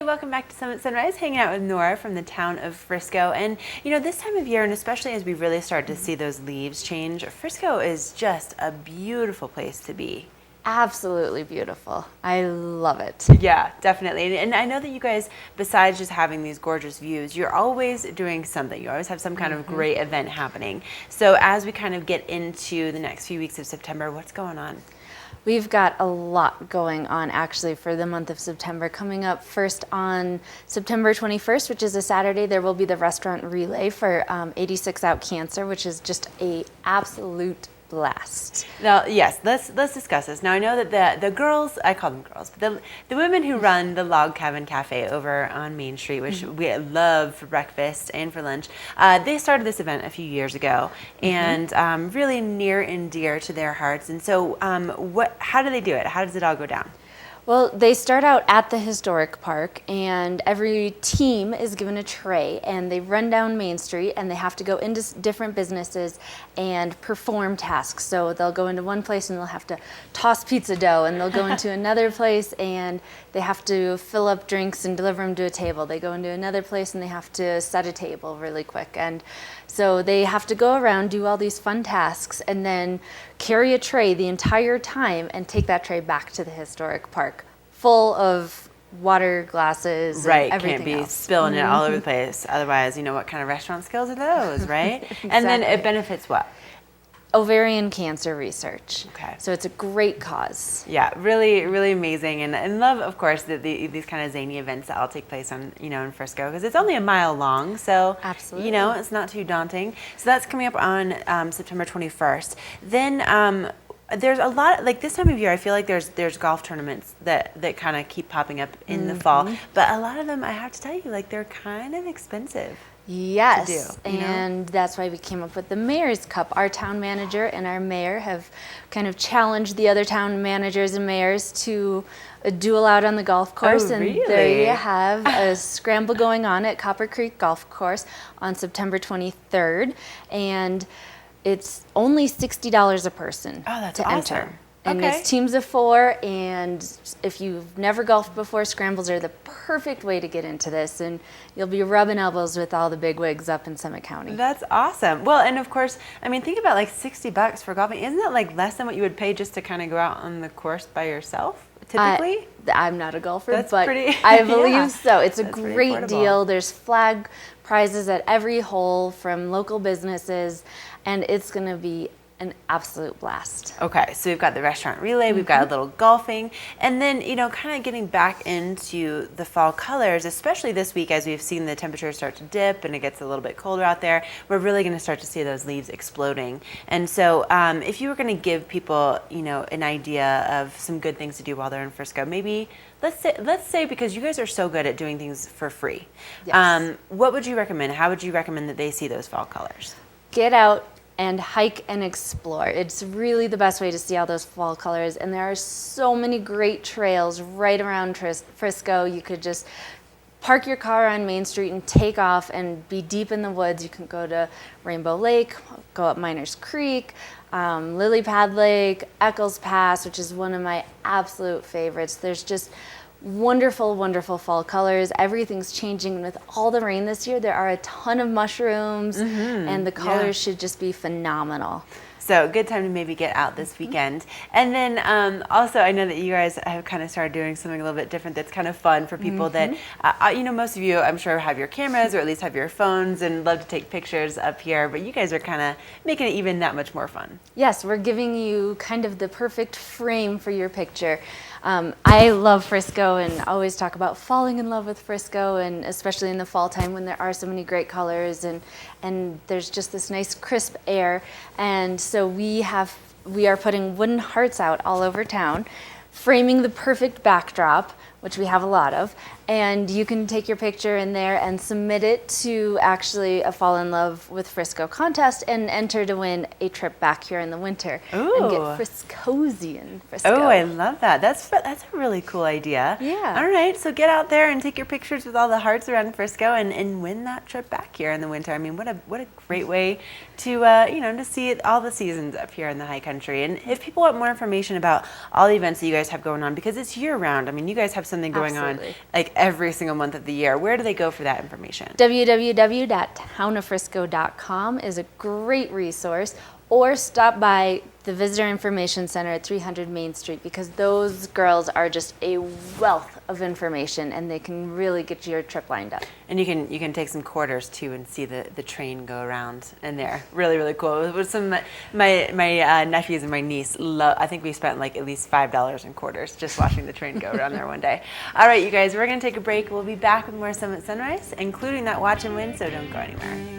Welcome back to Summit Sunrise, hanging out with Nora from the town of Frisco. And you know, this time of year, and especially as we really start to see those leaves change, Frisco is just a beautiful place to be. Absolutely beautiful. I love it. Yeah, definitely. And I know that you guys, besides just having these gorgeous views, you're always doing something. You always have some kind of great event happening. So as we kind of get into the next few weeks of September, what's going on? We've got a lot going on actually for the month of September. Coming up first on September 21st, which is a Saturday, there will be the restaurant relay for 86 Out Cancer, which is just a absolute blast. Now, yes, let's discuss this. Now, I know that the girls, I call them girls, but the women who run the Log Cabin Cafe over on Main Street, which we love for breakfast and for lunch, they started this event a few years ago, and really near and dear to their hearts. And so, how do they do it? How does it all go down? Well, they start out at the historic park, and every team is given a tray, and they run down Main Street, and they have to go into different businesses and perform tasks. So they'll go into one place and they'll have to toss pizza dough, and they'll go into another place and they have to fill up drinks and deliver them to a table. They go into another place and they have to set a table really quick. And so they have to go around, do all these fun tasks, and then carry a tray the entire time and take that tray back to the historic park, full of water glasses and everything can't be else. spilling it all over the place. Otherwise, you know, what kind of restaurant skills are those, right? Exactly. And then it benefits what? Ovarian cancer research. Okay. So it's a great cause. Yeah, really, really amazing, and love, of course, these kind of zany events that all take place on, you know, in Frisco, because it's only a mile long, so absolutely, you know, it's not too daunting. So that's coming up on September 21st. Then there's a lot, like this time of year, I feel like there's golf tournaments that kind of keep popping up in the fall, but a lot of them, I have to tell you, like they're kind of expensive. Yes, to do, and that's why we came up with the Mayor's Cup. Our town manager and our mayor have kind of challenged the other town managers and mayors to duel out on the golf course. Oh, really? And there you have a scramble going on at Copper Creek Golf Course on September 23rd. And it's only $60 a person to awesome. enter. And it's teams of 4, and if you've never golfed before, scrambles are the perfect way to get into this, and you'll be rubbing elbows with all the big wigs up in Summit County. That's awesome. Well, and of course, I mean, think about like $60 for golfing. Isn't that like less than what you would pay just to kind of go out on the course by yourself, typically? I'm not a golfer, That's but pretty, I believe yeah. so. It's a That's great deal. There's flag prizes at every hole from local businesses, and it's going to be an absolute blast. Okay, so we've got the restaurant relay, we've got a little golfing, and then, you know, kind of getting back into the fall colors, especially this week as we've seen the temperatures start to dip and it gets a little bit colder out there, we're really going to start to see those leaves exploding. And so if you were going to give people, you know, an idea of some good things to do while they're in Frisco, maybe let's say because you guys are so good at doing things for free, what would you recommend? How would you recommend that they see those fall colors? Get out and hike and explore. It's really the best way to see all those fall colors, and there are so many great trails right around Frisco. You could just park your car on Main Street and take off and be deep in the woods. You can go to Rainbow Lake, go up Miners Creek, Lily Pad Lake, Eccles Pass, which is one of my absolute favorites. There's just wonderful, wonderful fall colors. Everything's changing. With all the rain this year, there are a ton of mushrooms, and the colors should just be phenomenal. So good time to maybe get out this weekend. And then also, I know that you guys have kind of started doing something a little bit different that's kind of fun for people that, you know, most of you, I'm sure, have your cameras or at least have your phones and love to take pictures up here, but you guys are kind of making it even that much more fun. Yes, we're giving you kind of the perfect frame for your picture. I love Frisco and always talk about falling in love with Frisco, and especially in the fall time when there are so many great colors and there's just this nice crisp air. And so we are putting wooden hearts out all over town, framing the perfect backdrop, which we have a lot of, and you can take your picture in there and submit it to actually a Fall in Love with Frisco contest and enter to win a trip back here in the winter. Ooh. And get Friscozy in Frisco. Oh, I love that. That's a really cool idea. Yeah. All right, so get out there and take your pictures with all the hearts around Frisco and win that trip back here in the winter. I mean, what a great way to you know, to see it all the seasons up here in the high country. And if people want more information about all the events that you guys have going on, because it's year round. I mean, you guys have something going on like every single month of the year. Where do they go for that information? www.townofrisco.com is a great resource, or stop by the Visitor Information Center at 300 Main Street, because those girls are just a wealth of information and they can really get your trip lined up. And you can take some quarters too and see the train go around in there. Really, really cool. With some my nephews and my niece I think we spent like at least $5 in quarters just watching the train go around there one day. All right, you guys, we're gonna take a break. We'll be back with more Summit Sunrise, including that watch and win, so don't go anywhere.